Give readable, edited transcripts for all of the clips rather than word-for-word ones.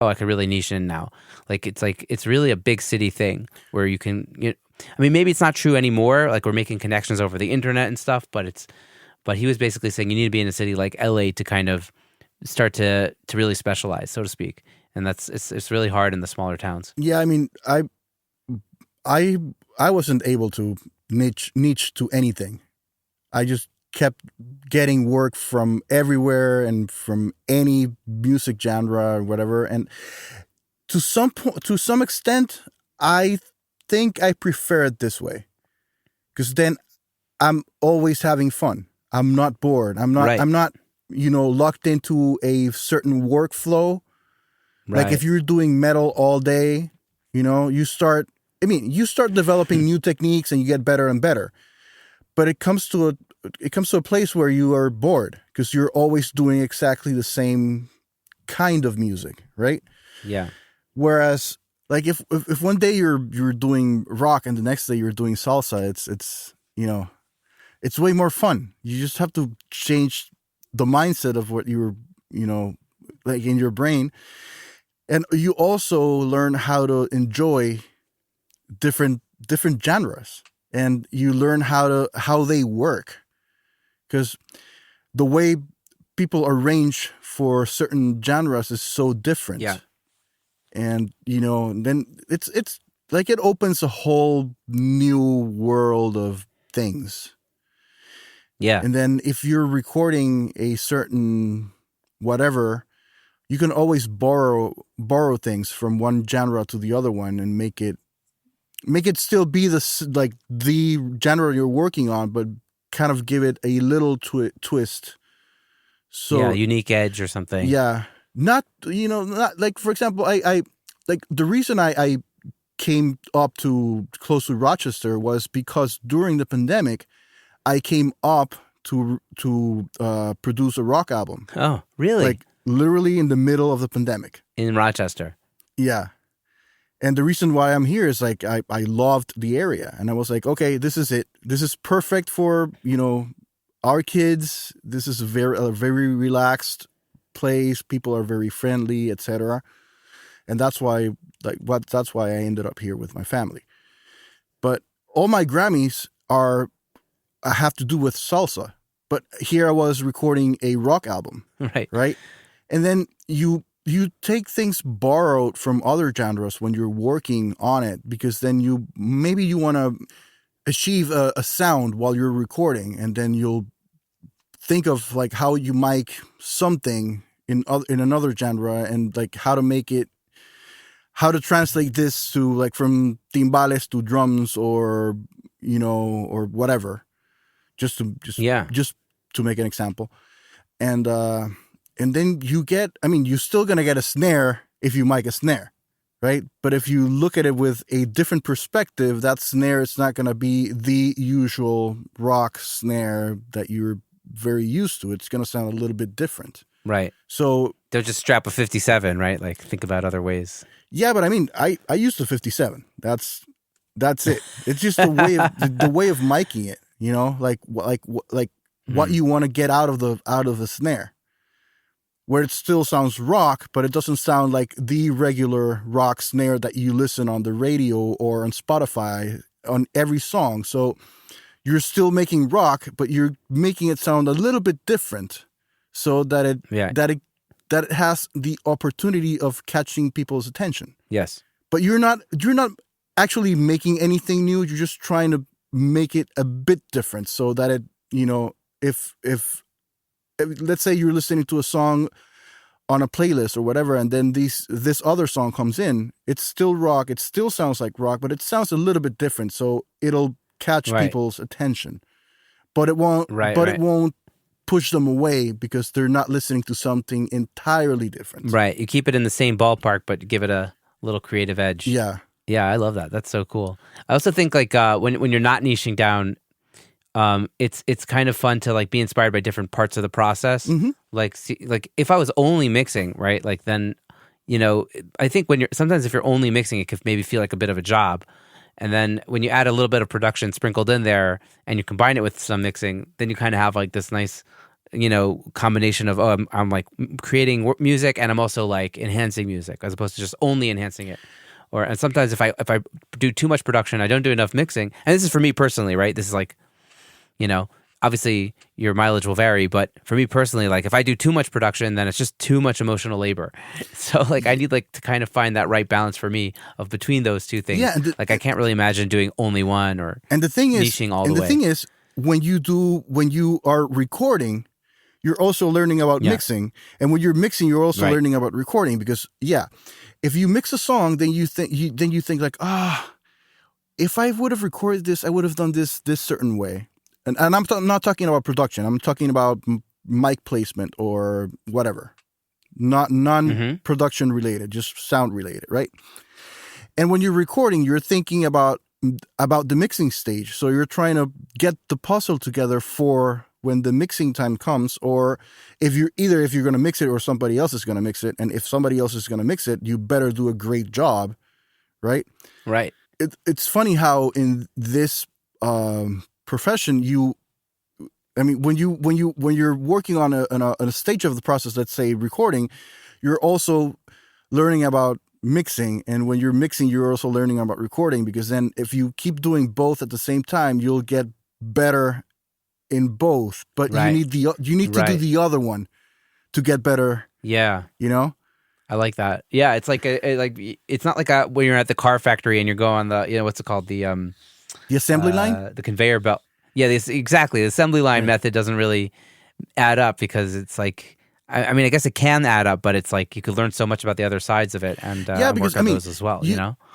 oh, I could really niche in now. Like it's really a big city thing where you can. I mean, maybe it's not true anymore. Like we're making connections over the internet and stuff, but he was basically saying you need to be in a city like LA to kind of start to really specialize, so to speak. And it's really hard in the smaller towns. Yeah, I mean, I wasn't able to niche to anything. I just kept getting work from everywhere and from any music genre or whatever. And to some extent, I think I prefer it this way, because then I'm always having fun. I'm not bored. I'm not locked into a certain workflow. Right. Like if you're doing metal all day, you start developing new techniques and you get better and better. But it comes to a place where you are bored because you're always doing exactly the same kind of music, right? Yeah. Whereas, like if one day you're doing rock and the next day you're doing salsa, it's way more fun. You just have to change the mindset of what you're like in your brain, and you also learn how to enjoy different genres, and you learn how they work, because the way people arrange for certain genres is so different. Yeah. And then it's like it opens a whole new world of things. Yeah. And then if you're recording a certain whatever, you can always borrow things from one genre to the other one and make it still be the genre you're working on, but kind of give it a little twist. So yeah, unique edge or something. Yeah. Not like, for example, I like the reason I came up to close to Rochester was because during the pandemic, I came up to produce a rock album. Oh, really? Like literally in the middle of the pandemic. In Rochester. Yeah. And the reason why I'm here is like I loved the area, and I was like, okay, this is it. This is perfect for, our kids. This is a very relaxed place. People are very friendly, etc. And that's why I ended up here with my family. But all my Grammys have to do with salsa. But here I was recording a rock album. Right? And then you take things borrowed from other genres when you're working on it, because then you want to achieve a sound while you're recording, and then you'll think of like how you mic something in another genre, and like how to translate this to like from timbales to drums, or or whatever, just to make an example. And then you're still going to get a snare if you mic a snare, right? But if you look at it with a different perspective, that snare is not going to be the usual rock snare that you're very used to. It's going to sound a little bit different. Right. So they'll just strap a 57, right? Like think about other ways. Yeah, but I mean, I used a 57. That's it. It's just the way of miking it, like what you want to get out of the snare, where it still sounds rock, but it doesn't sound like the regular rock snare that you listen on the radio or on Spotify on every song. So you're still making rock, but you're making it sound a little bit different, so that it has the opportunity of catching people's attention. Yes. But you're not actually making anything new. You're just trying to make it a bit different, so that it, if let's say you're listening to a song on a playlist or whatever, and then this other song comes in, it's still rock. It still sounds like rock, but it sounds a little bit different. So it'll catch people's attention, but it won't. It won't push them away because they're not listening to something entirely different. Right. You keep it in the same ballpark, but give it a little creative edge. Yeah. Yeah, I love that. That's so cool. I also think like when you're not niching down, it's kind of fun to like be inspired by different parts of the process. Mm-hmm. Like if I was only mixing, right? Like then, I think sometimes if you're only mixing, it could maybe feel like a bit of a job. And then when you add a little bit of production sprinkled in there and you combine it with some mixing, then you kind of have like this nice, combination of I'm like creating music and I'm also like enhancing music as opposed to just only enhancing it. And sometimes if I do too much production, I don't do enough mixing. And this is for me personally, right? This is like, obviously your mileage will vary, but for me personally, like if I do too much production, then it's just too much emotional labor. So like I need like to kind of find that right balance for me of between those two things. Yeah, like I can't really imagine doing only one or niching all the way. And the thing is, when you are recording, you're also learning about mixing, and when you're mixing, you're also learning about recording. Because if you mix a song, then you think like, if I would have recorded this, I would have done this certain way. And I'm not talking about production. I'm talking about mic placement or whatever, not non-production related, just sound related, right? And when you're recording, you're thinking about the mixing stage. So you're trying to get the puzzle together for when the mixing time comes, or if you're going to mix it or somebody else is going to mix it. And if somebody else is going to mix it, you better do a great job, right? Right. It's funny how in this profession, when you're working on a stage of the process, let's say recording, you're also learning about mixing, and when you're mixing, you're also learning about recording, because then if you keep doing both at the same time, you'll get better in both. But you need to do the other one to get better. Yeah, I like that. Yeah, it's like it's not like when you're at the car factory and you're going on the what's it called, the assembly line, the conveyor belt. Yeah, exactly. The assembly line method doesn't really add up, because it's like, I mean, I guess it can add up, but it's like you could learn so much about the other sides of it and work on those as well,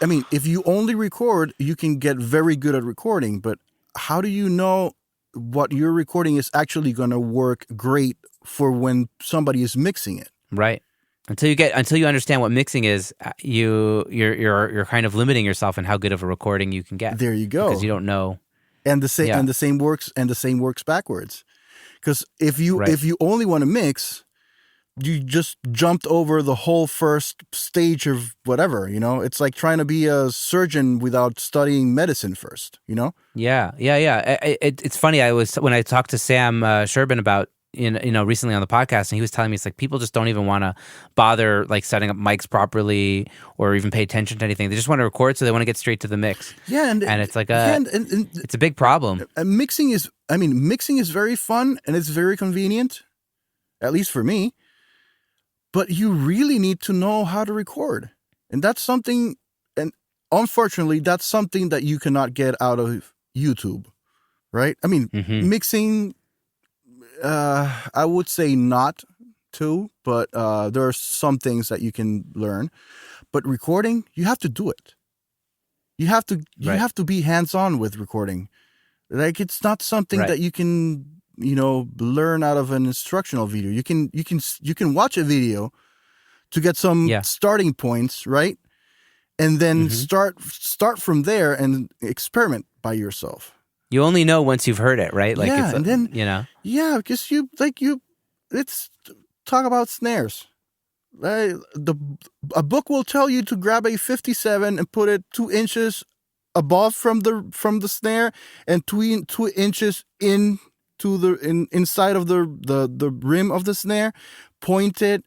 I mean, if you only record, you can get very good at recording, but how do you know what you're recording is actually going to work great for when somebody is mixing it? Right. Until you understand what mixing is, you're kind of limiting yourself in how good of a recording you can get. There you go. Because you don't know. And the same works backwards. Because if you only want to mix, you just jumped over the whole first stage of whatever, It's like trying to be a surgeon without studying medicine first, Yeah. It's funny. When I talked to Sam Sherbin about recently on the podcast, and he was telling me it's like people just don't even want to bother like setting up mics properly or even pay attention to anything. They just want to record, so they want to get straight to the mix. Yeah, and it's like it's a big problem. Mixing is very fun and it's very convenient, at least for me. But you really need to know how to record, and that's something. And unfortunately, that's something that you cannot get out of YouTube, right? I mean, mixing. I would say not to, but there are some things that you can learn. But recording, you have to do it. You have to be hands-on with recording. Like, it's not something that you can, learn out of an instructional video. You can watch a video to get some starting points, right? And then start from there and experiment by yourself. You only know once you've heard it, right? Like, and then because let's talk about snares. A book will tell you to grab a 57 and put it 2 inches above from the snare and 2 inches inside of the rim of the snare. Point it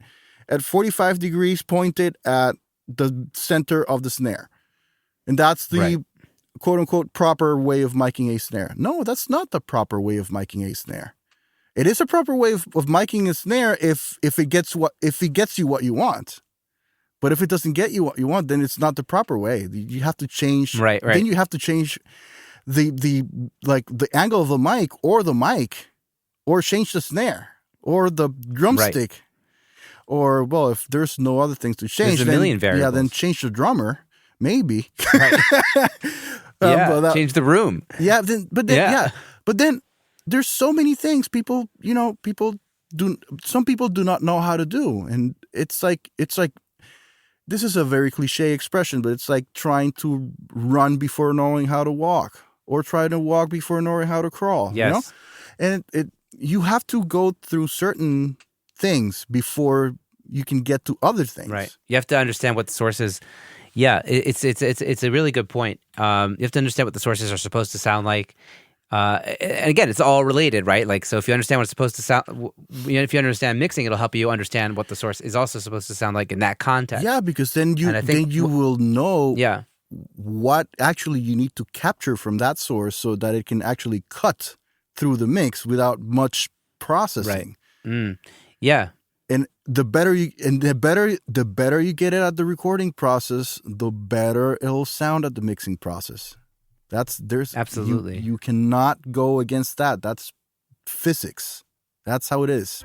at 45 degrees. Point it at the center of the snare, and that's the quote-unquote proper way of miking a snare. No, that's not the proper way of miking a snare. It is a proper way of miking a snare if it gets you what you want. But if it doesn't get you what you want, then it's not the proper way. You have to change. Right. Then you have to change the angle of the mic, or change the snare, or the drumstick, or if there's no other things to change, there's a million variables. Yeah, then change the drummer. Maybe. Right. Change the room. Yeah, but then there's so many things some people do not know how to do, and it's like this is a very cliche expression, but it's like trying to run before knowing how to walk, or try to walk before knowing how to crawl. Yes. And you have to go through certain things before you can get to other things. Right. You have to understand what the source is. Yeah, it's a really good point. You have to understand what the sources are supposed to sound like. And again, it's all related, right? Like, so if you understand what it's supposed to sound, if you understand mixing, it'll help you understand what the source is also supposed to sound like in that context. Yeah, because then And I think you will know yeah, what actually you need to capture from that source so that it can actually cut through the mix without much processing. yeah, And the better you get it at the recording process, the better it'll sound at the mixing process. Absolutely. You cannot go against that. That's physics. That's how it is.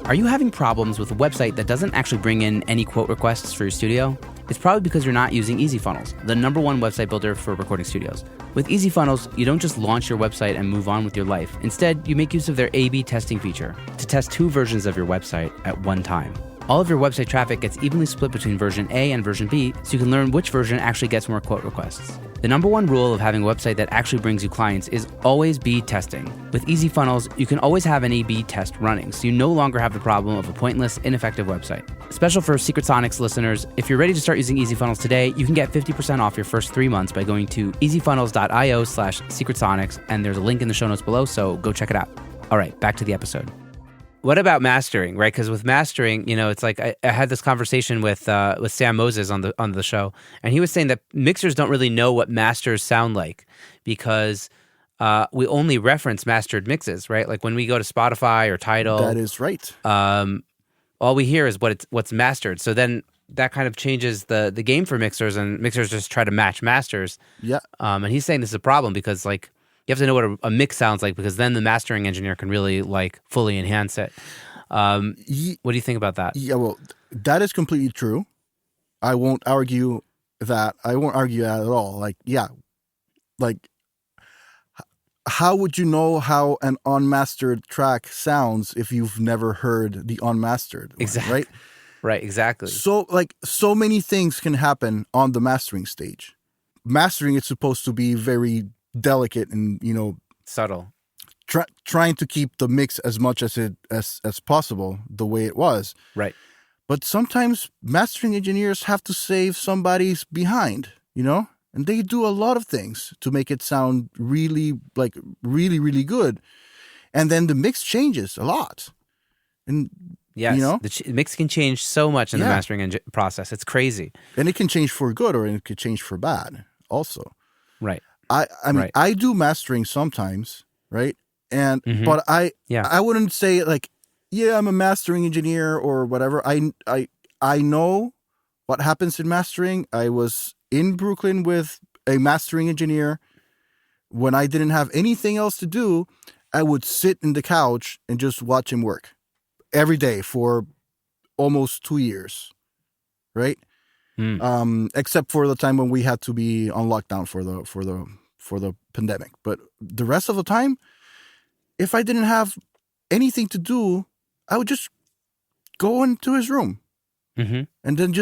Are you having problems with a website that doesn't actually bring in any quote requests for your studio? It's probably because you're not using EasyFunnels, the #1 website builder for recording studios. With EasyFunnels, you don't just launch your website and move on with your life. Instead, you make use of their A/B testing feature to test 2 versions of your website at one time. All of your website traffic gets evenly split between version A and version B, so you can learn which version actually gets more quote requests. The #1 rule of having a website that actually brings you clients is always B testing. With EasyFunnels, you can always have an A/B test running, so you no longer have the problem of a pointless, ineffective website. Special for Secret Sonics listeners, if you're ready to start using EasyFunnels today, you can get 50% off your first 3 months by going to easyfunnels.io/secretsonics, and there's a link in the show notes below, so go check it out. All right, back to the episode. What about mastering, right? Because with mastering, it's like I had this conversation with Sam Moses on the show, and he was saying that mixers don't really know what masters sound like because we only reference mastered mixes, right? Like when we go to Spotify or Tidal, That is right. all we hear is what's mastered. So then that kind of changes the game for mixers, and mixers just try to match masters. Yeah. And he's saying this is a problem because like you have to know what a mix sounds like because then the mastering engineer can really like fully enhance it. What do you think about that? Yeah, well, that is completely true. I won't argue that. I won't argue that at all. Like, yeah, like how would you know how an unmastered track sounds if you've never heard the unmastered one, Exactly. right? Right, exactly. So many things can happen on the mastering stage. Mastering is supposed to be very delicate and Subtle. trying to keep the mix as much as possible the way it was. Right. But sometimes mastering engineers have to save somebody's behind, and they do a lot of things to make it sound really, really good. And then the mix changes a lot. And, yes, the mix can change so much in the mastering process. It's crazy. And it can change for good or it could change for bad also. Right. I mean, Right. I do mastering sometimes, right? And, but I wouldn't say like, yeah, I'm a mastering engineer or whatever. I know what happens in mastering. I was in Brooklyn with a mastering engineer. When I didn't have anything else to do, I would sit in the couch and just watch him work every day for almost 2 years, right? Except for the time when we had to be on lockdown for the pandemic. But the rest of the time, if I didn't have anything to do, I would just go into his room and then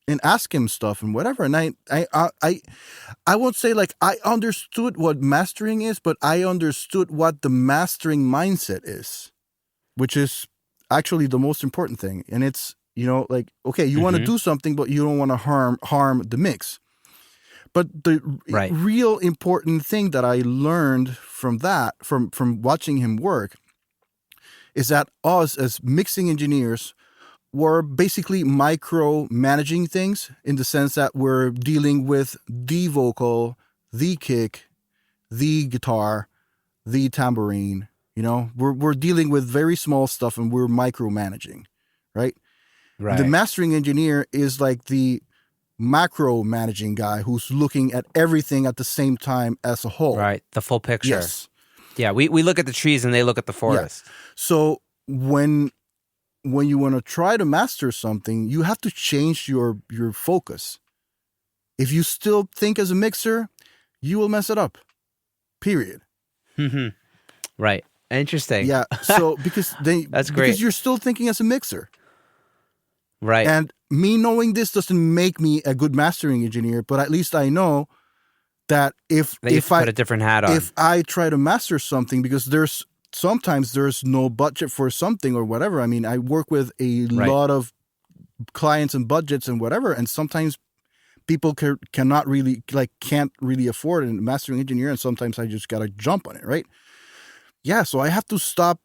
and ask him stuff and whatever. And I won't say like I understood what mastering is, but I understood what the mastering mindset is, which is actually the most important thing. And it's, like, okay, you want to do something, but you don't want to harm the mix. But the real important thing that I learned from that, from watching him work, is that us as mixing engineers were basically micro-managing things in the sense that we're dealing with the vocal, the kick, the guitar, the tambourine. We're dealing with very small stuff and we're micromanaging, right? Right. The mastering engineer is like the macro managing guy who's looking at everything at the same time as a whole. Right. The full picture. Yes. Yeah. We look at the trees and they look at the forest. Yeah. So when you want to try to master something, you have to change your focus. If you still think as a mixer, you will mess it up. Period. Right. Interesting. Yeah. So because That's great. Because you're still thinking as a mixer. Right. And me knowing this doesn't make me a good mastering engineer, but at least I know that if I put a different hat on. If I try to master something, because sometimes there's no budget for something or whatever. I mean, I work with a lot of clients and budgets and whatever, and sometimes people cannot really can't really afford a mastering engineer, and sometimes I just gotta jump on it, right? Yeah, so I have to stop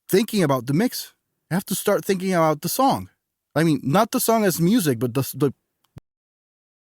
thinking about the mix. I have to start thinking about the song. I mean, not the song as music, but the